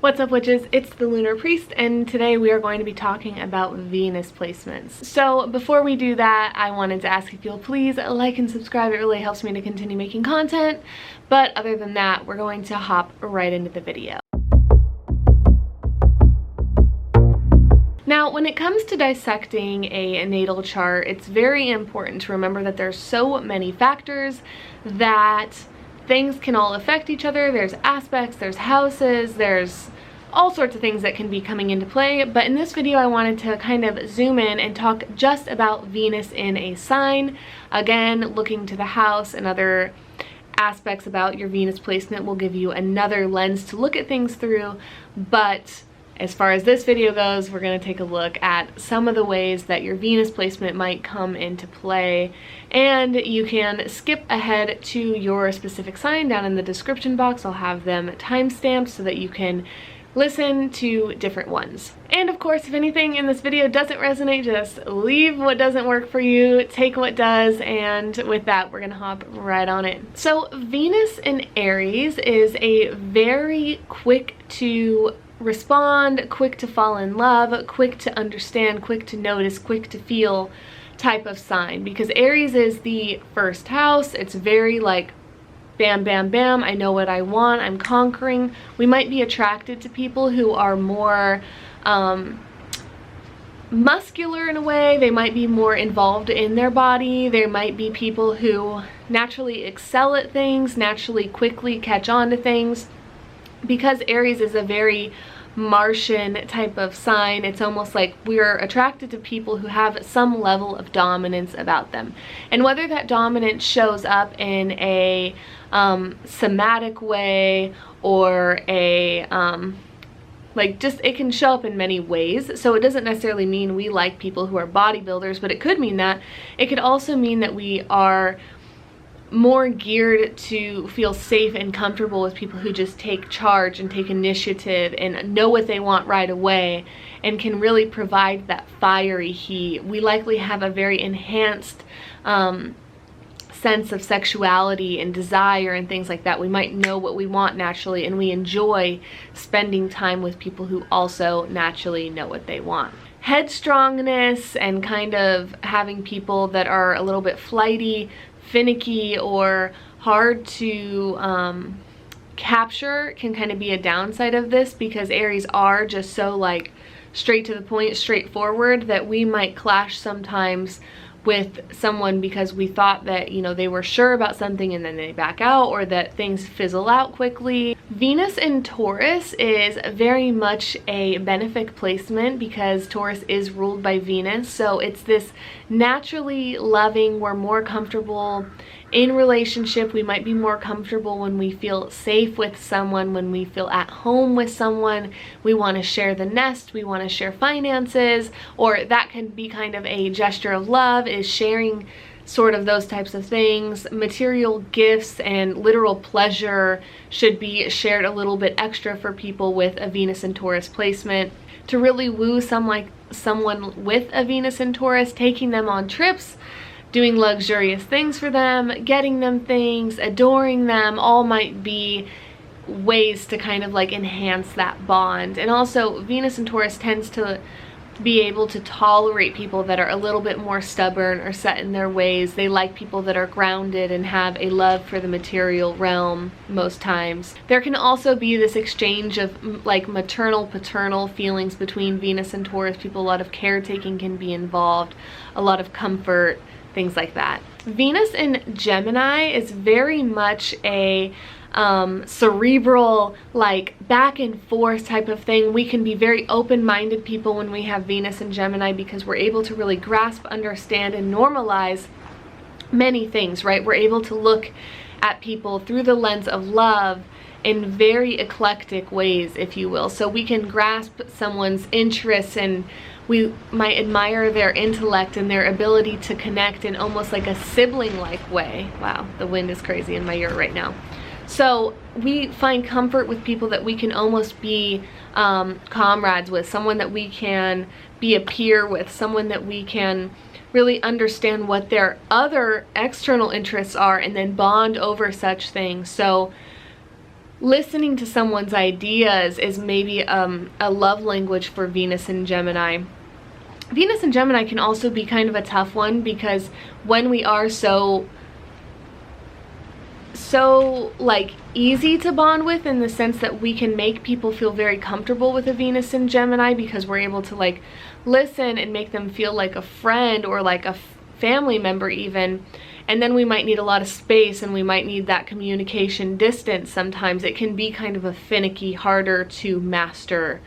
What's up, witches? It's the Lunar Priest, and today we are going to be talking about Venus placements. So before we do that, I wanted to ask if you'll please like and subscribe. It really helps me to continue making content. But other than that, we're going to hop right into the video. Now, when it comes to dissecting a natal chart, it's very important to remember that there's so many factors that things can all affect each other. There's aspects, there's houses, there's all sorts of things that can be coming into play. But in this video, I wanted to kind of zoom in and talk just about Venus in a sign. Again, looking to the house and other aspects about your Venus placement will give you another lens to look at things through. But as far as this video goes, we're going to take a look at some of the ways that your Venus placement might come into play. And you can skip ahead to your specific sign down in the description box. I'll have them timestamped so that you can listen to different ones. And of course, if anything in this video doesn't resonate, just leave what doesn't work for you, take what does, and with that, we're gonna hop right on in. So Venus in Aries is a very quick to respond, quick to fall in love, quick to understand, quick to notice, quick to feel type of sign, because Aries is the first house. It's very like bam, bam, bam, I know what I want, I'm conquering. We might be attracted to people who are more muscular in a way. They might be more involved in their body. There might be people who naturally excel at things, naturally quickly catch on to things. Because Aries is a very Martian type of sign, it's almost like we're attracted to people who have some level of dominance about them. And whether that dominance shows up in a somatic way or a like just, it can show up in many ways. So it doesn't necessarily mean we like people who are bodybuilders, but it could mean that. It could also mean that we are more geared to feel safe and comfortable with people who just take charge and take initiative and know what they want right away and can really provide that fiery heat. We likely have a very enhanced sense of sexuality and desire and things like that. We might know what we want naturally, and we enjoy spending time with people who also naturally know what they want. Headstrongness and kind of having people that are a little bit flighty, finicky, or hard to capture can kind of be a downside of this, because Aries are just so like straight to the point, straightforward, that we might clash sometimes with someone because we thought that, you know, they were sure about something and then they back out, or that things fizzle out quickly. Venus in Taurus is very much a benefic placement because Taurus is ruled by Venus. So it's this naturally loving, we're more comfortable in relationship. We might be more comfortable when we feel safe with someone, when we feel at home with someone. We want to share the nest, we want to share finances, or that can be kind of a gesture of love, is sharing sort of those types of things. Material gifts and literal pleasure should be shared a little bit extra for people with a Venus in Taurus placement. To really woo someone with a Venus in Taurus, taking them on trips, doing luxurious things for them, getting them things, adoring them, all might be ways to kind of like enhance that bond. And also Venus in Taurus tends to be able to tolerate people that are a little bit more stubborn or set in their ways. They like people that are grounded and have a love for the material realm most times. There can also be this exchange of like maternal paternal feelings between Venus and Taurus people. A lot of caretaking can be involved, a lot of comfort, things like that. Venus in Gemini is very much a cerebral, like back and forth type of thing. We can be very open-minded people when we have Venus in Gemini because we're able to really grasp, understand, and normalize many things, right? We're able to look at people through the lens of love in very eclectic ways, if you will. So we can grasp someone's interests, and we might admire their intellect and their ability to connect in almost like a sibling-like way. Wow, the wind is crazy in my ear right now. So we find comfort with people that we can almost be comrades with, someone that we can be a peer with, someone that we can really understand what their other external interests are and then bond over such things. So listening to someone's ideas is maybe a love language for Venus and Gemini. Venus and Gemini can also be kind of a tough one, because when we are so like easy to bond with, in the sense that we can make people feel very comfortable with a Venus and Gemini, because we're able to like listen and make them feel like a friend or like a family member even. And then we might need a lot of space, and we might need that communication distance. Sometimes it can be kind of a finicky, harder to master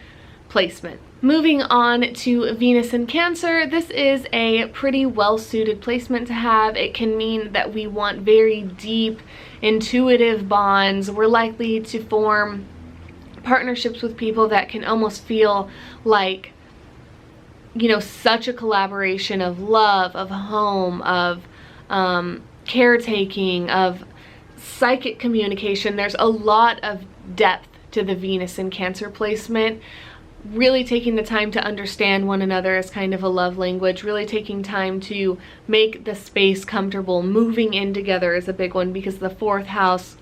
placement. Moving on to Venus in Cancer, this is a pretty well-suited placement to have. It can mean that we want very deep, intuitive bonds. We're likely to form partnerships with people that can almost feel like, you know, such a collaboration of love, of home, of caretaking, of psychic communication. There's a lot of depth to the Venus in Cancer placement. Really taking the time to understand one another is kind of a love language. Really taking time to make the space comfortable. Moving in together is a big one, because the 4th house,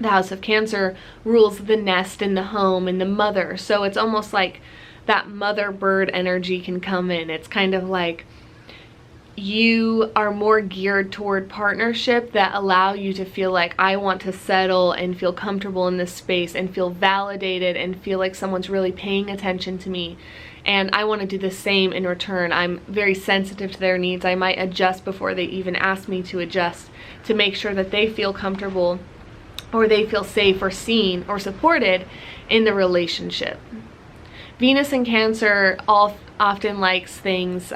the house of Cancer, rules the nest and the home and the mother. So it's almost like that mother bird energy can come in. It's kind of like you are more geared toward partnership that allow you to feel like, I want to settle and feel comfortable in this space and feel validated and feel like someone's really paying attention to me, and I want to do the same in return. I'm very sensitive to their needs. I might adjust before they even ask me to adjust, to make sure that they feel comfortable or they feel safe or seen or supported in the relationship. Venus in Cancer often likes things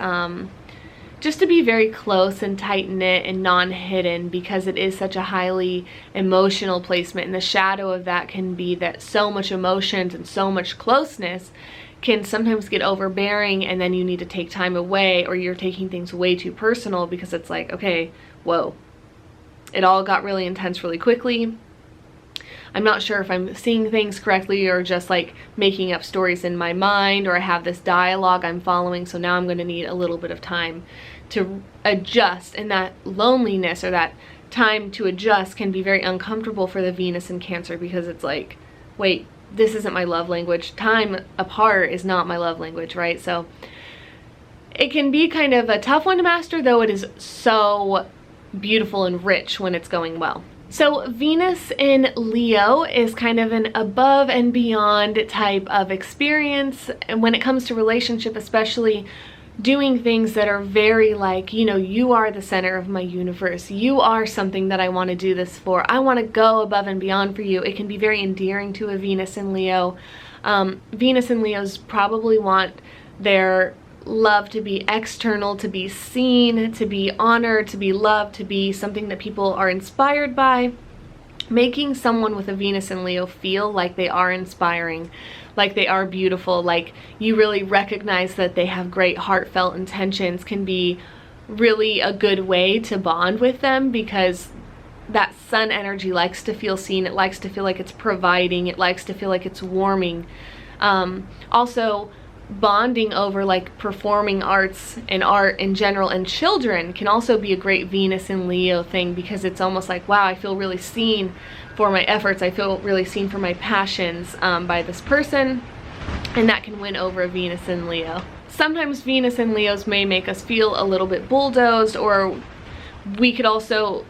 just to be very close and tight-knit and non-hidden, because it is such a highly emotional placement, and the shadow of that can be that so much emotions and so much closeness can sometimes get overbearing, and then you need to take time away, or you're taking things way too personal, because it's like, okay, whoa, it all got really intense really quickly. I'm not sure if I'm seeing things correctly, or just like making up stories in my mind, or I have this dialogue I'm following, so now I'm going to need a little bit of time to adjust. And that loneliness, or that time to adjust, can be very uncomfortable for the Venus in Cancer, because it's like, wait, this isn't my love language. Time apart is not my love language, right? So it can be kind of a tough one to master, though it is so beautiful and rich when it's going well. So Venus in Leo is kind of an above and beyond type of experience, and when it comes to relationship, especially doing things that are very like, you know, you are the center of my universe, you are something that I want to do this for, I want to go above and beyond for you. It can be very endearing to a Venus in Leo. Venus in Leos probably want their love to be external, to be seen, to be honored, to be loved, to be something that people are inspired by. Making someone with a Venus in Leo feel like they are inspiring, like they are beautiful, like you really recognize that they have great heartfelt intentions, can be really a good way to bond with them, because that sun energy likes to feel seen, it likes to feel like it's providing, it likes to feel like it's warming. Also, bonding over like performing arts and art in general and children can also be a great Venus in Leo thing, because it's almost like, wow, I feel really seen for my efforts, I feel really seen for my passions by this person, and that can win over a Venus in Leo. Sometimes Venus in Leos may make us feel a little bit bulldozed, or we could also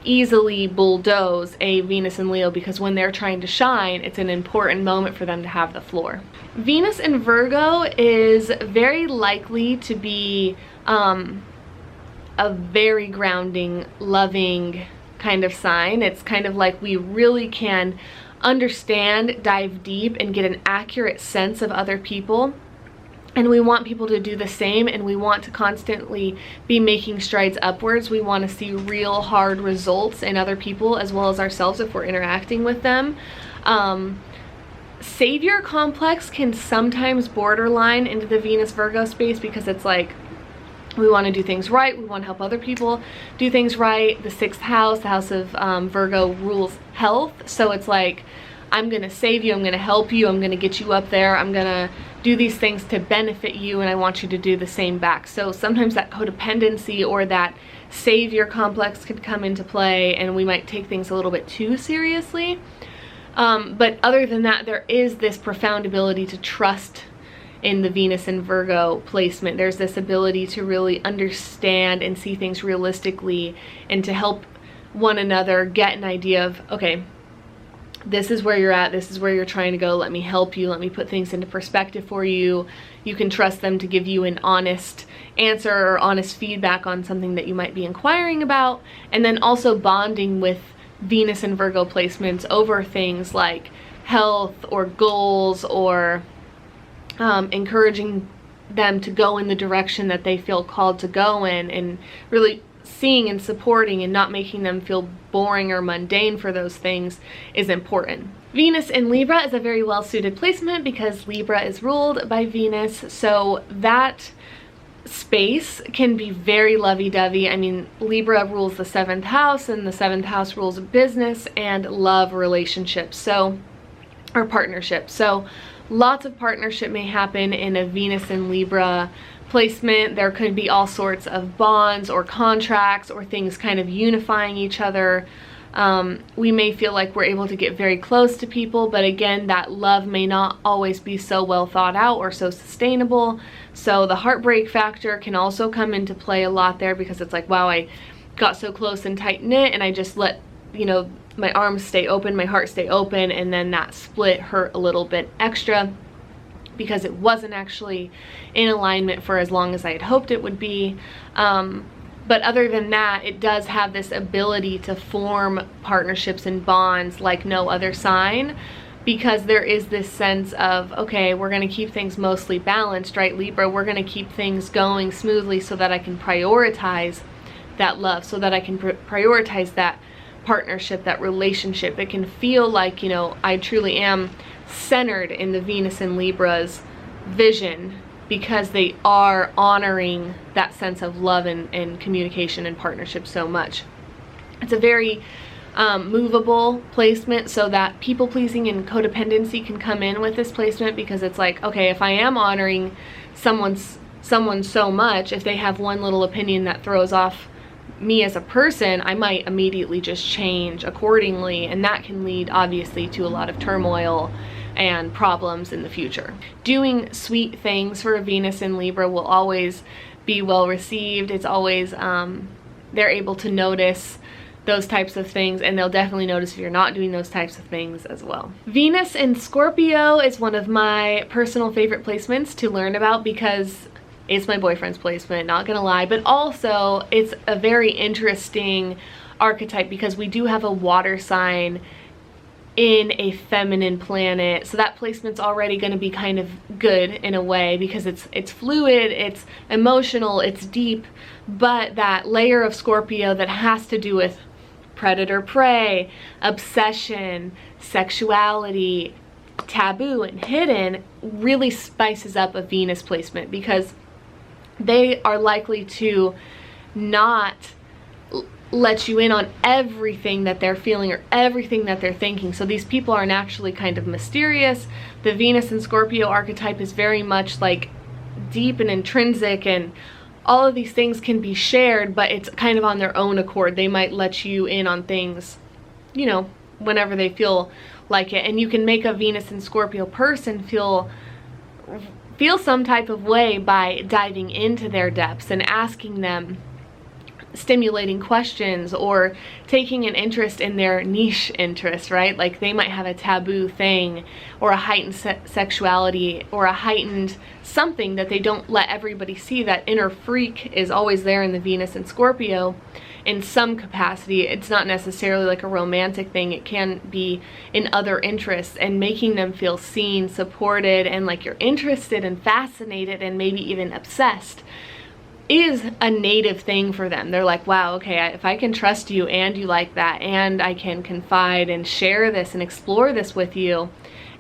easily bulldoze a Venus in Leo, because when they're trying to shine, it's an important moment for them to have the floor. Venus in Virgo is very likely to be a very grounding, loving kind of sign. It's kind of like we really can understand, dive deep, and get an accurate sense of other people. And we want people to do the same, and we want to constantly be making strides upwards. We want to see real hard results in other people as well as ourselves if we're interacting with them. Savior complex can sometimes borderline into the Venus Virgo space, because it's like we want to do things right, we want to help other people do things right. The 6th house, the house of Virgo, rules health, so it's like, I'm gonna save you, I'm gonna help you, I'm gonna get you up there, I'm gonna do these things to benefit you, and I want you to do the same back. So sometimes that codependency or that savior complex could come into play, and we might take things a little bit too seriously. But other than that, there is this profound ability to trust in the Venus and Virgo placement. There's this ability to really understand and see things realistically, and to help one another get an idea of, okay, this is where you're at, this is where you're trying to go, let me help you, let me put things into perspective for you. You can trust them to give you an honest answer or honest feedback on something that you might be inquiring about. And then also bonding with Venus and Virgo placements over things like health or goals, or encouraging them to go in the direction that they feel called to go in, and really seeing and supporting and not making them feel boring or mundane for those things is important. Venus in Libra is a very well suited placement because Libra is ruled by Venus, so that space can be very lovey-dovey. I mean, Libra rules the 7th house, and the 7th house rules business and love relationships, so, or partnerships. So lots of partnership may happen in a Venus and Libra placement. There could be all sorts of bonds or contracts or things kind of unifying each other. We may feel like we're able to get very close to people, but again, that love may not always be so well thought out or so sustainable. So the heartbreak factor can also come into play a lot there, because it's like, wow, I got so close and tight knit, and I just let, you know, my arms stay open, my heart stay open, and then that split hurt a little bit extra because it wasn't actually in alignment for as long as I had hoped it would be. But other than that, it does have this ability to form partnerships and bonds like no other sign, because there is this sense of, okay, we're going to keep things mostly balanced, right, Libra? We're going to keep things going smoothly so that I can prioritize that love, so that I can prioritize that partnership, that relationship. It can feel like, you know, I truly am centered in the Venus and Libra's vision, because they are honoring that sense of love and communication and partnership so much. It's a very movable placement, so that people pleasing and codependency can come in with this placement, because it's like, okay, if I am honoring someone so much, if they have one little opinion that throws off me as a person, I might immediately just change accordingly, and that can lead obviously to a lot of turmoil and problems in the future. Doing sweet things for a Venus in Libra will always be well received. It's always, they're able to notice those types of things, and they'll definitely notice if you're not doing those types of things as well. Venus in Scorpio is one of my personal favorite placements to learn about, because it's my boyfriend's placement, not gonna lie, but also it's a very interesting archetype because we do have a water sign in a feminine planet, so that placement's already going to be kind of good in a way, because it's fluid, it's emotional, it's deep, but that layer of Scorpio that has to do with predator prey, obsession, sexuality, taboo, and hidden really spices up a Venus placement, because they are likely to not let you in on everything that they're feeling or everything that they're thinking. So these people are naturally kind of mysterious. The Venus and Scorpio archetype is very much like deep and intrinsic, and all of these things can be shared, but it's kind of on their own accord. They might let you in on things, you know, whenever they feel like it. And you can make a Venus and Scorpio person feel some type of way by diving into their depths and asking them stimulating questions, or taking an interest in their niche interest, right? Like they might have a taboo thing, or a heightened sexuality, or a heightened something that they don't let everybody see. That inner freak is always there in the Venus and Scorpio in some capacity. It's not necessarily like a romantic thing. It can be in other interests, and making them feel seen, supported, and like you're interested and fascinated and maybe even obsessed is a native thing for them. They're like, wow, okay, if I can trust you and you like that, and I can confide and share this and explore this with you,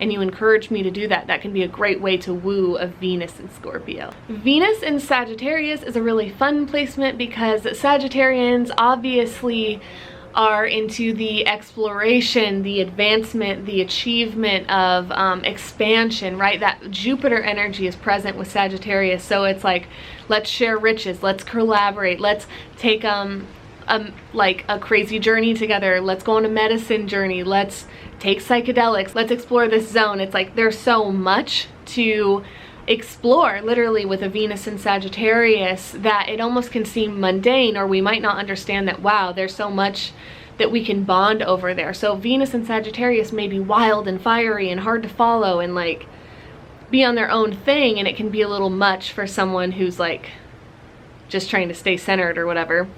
and you encourage me to do that, that can be a great way to woo a Venus in Scorpio. Venus in Sagittarius is a really fun placement because Sagittarians obviously are into the exploration, the advancement, the achievement of expansion, right? That Jupiter energy is present with Sagittarius, so it's like, let's share riches, let's collaborate, let's take like a crazy journey together. Let's go on a medicine journey. Let's take psychedelics. Let's explore this zone. It's like there's so much to explore literally with a Venus in Sagittarius that it almost can seem mundane, or we might not understand that, wow, there's so much that we can bond over there. So Venus in Sagittarius may be wild and fiery and hard to follow and like be on their own thing, and it can be a little much for someone who's like just trying to stay centered or whatever.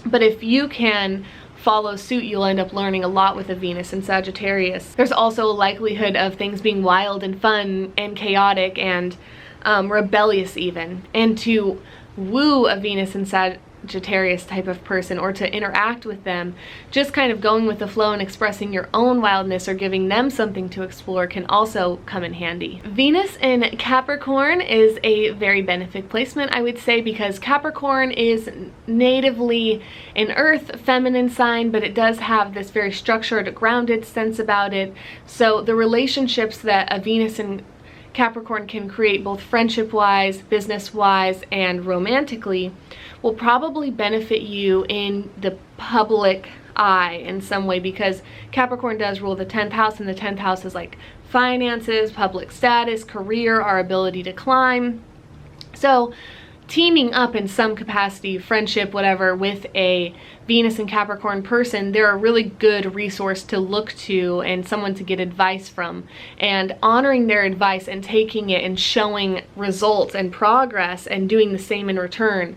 But if you can follow suit, you'll end up learning a lot with a Venus in Sagittarius. There's also a likelihood of things being wild and fun and chaotic and rebellious even. And to woo a Venus in Sagittarius type of person, or to interact with them, just kind of going with the flow and expressing your own wildness or giving them something to explore can also come in handy. Venus in Capricorn is a very benefic placement, I would say, because Capricorn is natively an earth feminine sign, but it does have this very structured, grounded sense about it. So the relationships that a Venus in Capricorn can create, both friendship-wise, business-wise, and romantically, will probably benefit you in the public eye in some way, because Capricorn does rule the 10th house, and the 10th house is like finances, public status, career, our ability to climb. So teaming up in some capacity, friendship, whatever, with a Venus and Capricorn person, they're a really good resource to look to and someone to get advice from, and honoring their advice and taking it and showing results and progress and doing the same in return.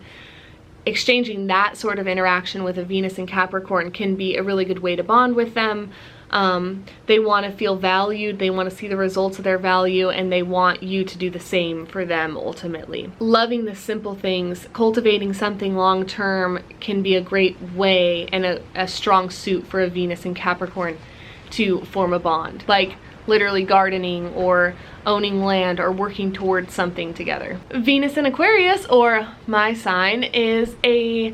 Exchanging that sort of interaction with a Venus and Capricorn can be a really good way to bond with them. They want to feel valued, they want to see the results of their value, and they want you to do the same for them ultimately. Loving the simple things, cultivating something long term can be a great way and a strong suit for a Venus and Capricorn to form a bond. Like literally gardening or owning land or working towards something together. Venus in Aquarius, or my sign, is a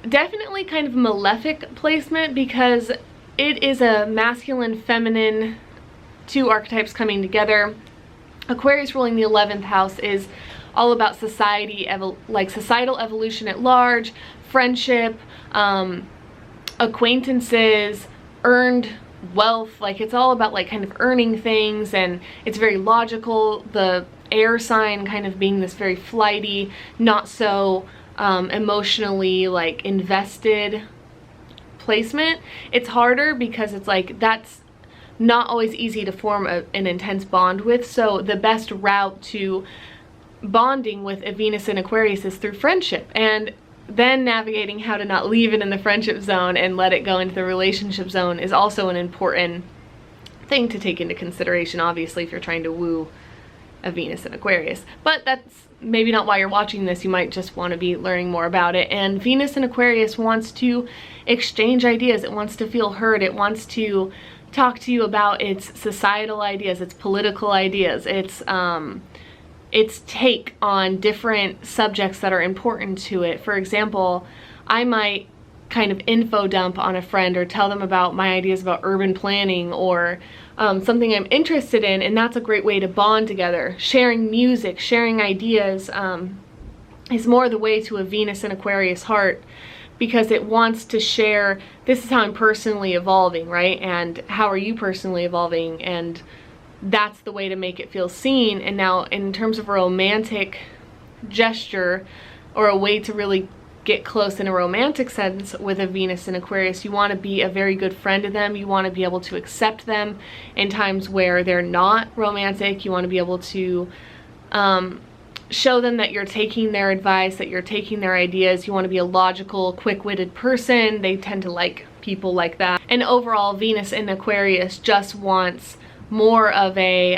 definitely kind of malefic placement, because it is a masculine, feminine, two archetypes coming together. Aquarius ruling the 11th house is all about society, like societal evolution at large, friendship, acquaintances, earned wealth. Like it's all about like kind of earning things, and it's very logical. The air sign kind of being this very flighty, not so emotionally like invested placement. It's harder because it's like that's not always easy to form an intense bond with. So the best route to bonding with a Venus in Aquarius is through friendship, and then navigating how to not leave it in the friendship zone and let it go into the relationship zone is also an important thing to take into consideration, obviously, if you're trying to woo a Venus in Aquarius. But that's maybe not why you're watching this. You might just want to be learning more about it. And Venus in Aquarius wants to exchange ideas. It wants to feel heard. It wants to talk to you about its societal ideas, its political ideas, its take on different subjects that are important to it. For example, I might kind of info dump on a friend or tell them about my ideas about urban planning or something I'm interested in, and that's a great way to bond together. Sharing music, sharing ideas is more the way to a Venus in Aquarius heart, because it wants to share, this is how I'm personally evolving, right? And how are you personally evolving? And that's the way to make it feel seen. And now in terms of a romantic gesture, or a way to really get close in a romantic sense with a Venus in Aquarius, you want to be a very good friend to them. You want to be able to accept them in times where they're not romantic. You want to be able to show them that you're taking their advice, that you're taking their ideas. You want to be a logical, quick-witted person. They tend to like people like that. And overall, Venus in Aquarius just wants more of a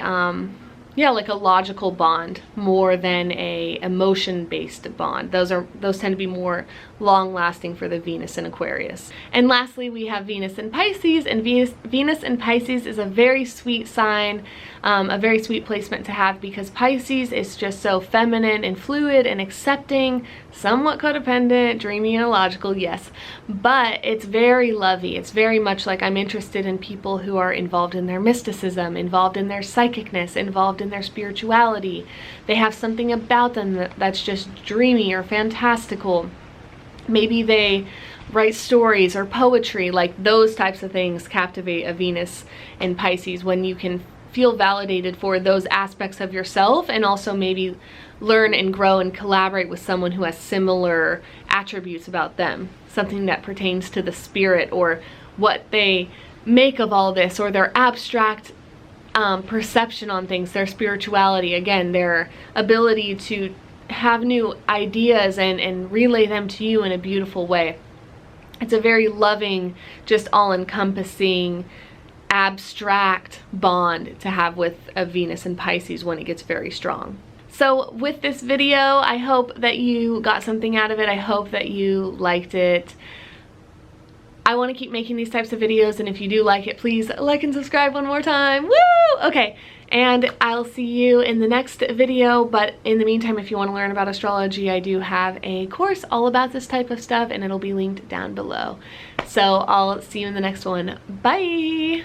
like a logical bond more than a emotion-based bond. Those tend to be more long-lasting for the Venus in Aquarius. And lastly, we have Venus in Pisces, and Venus in Pisces is a very sweet sign, a very sweet placement to have, because Pisces is just so feminine and fluid and accepting, somewhat codependent, dreamy and illogical, yes, but it's very lovey. It's very much like, I'm interested in people who are involved in their mysticism, involved in their psychicness, involved in their spirituality. They have something about them that's just dreamy or fantastical. Maybe they write stories or poetry, like those types of things captivate a Venus in Pisces, when you can feel validated for those aspects of yourself and also maybe learn and grow and collaborate with someone who has similar attributes about them, something that pertains to the spirit or what they make of all this, or their abstract perception on things, their spirituality, again, their ability to have new ideas and relay them to you in a beautiful way. It's a very loving, just all-encompassing, abstract bond to have with a Venus in Pisces when it gets very strong. So with this video, I hope that you got something out of it. I hope that you liked it. I want to keep making these types of videos, and if you do like it, please like and subscribe one more time. Woo! Okay, and I'll see you in the next video, but in the meantime, if you want to learn about astrology, I do have a course all about this type of stuff, and it'll be linked down below. So I'll see you in the next one. Bye!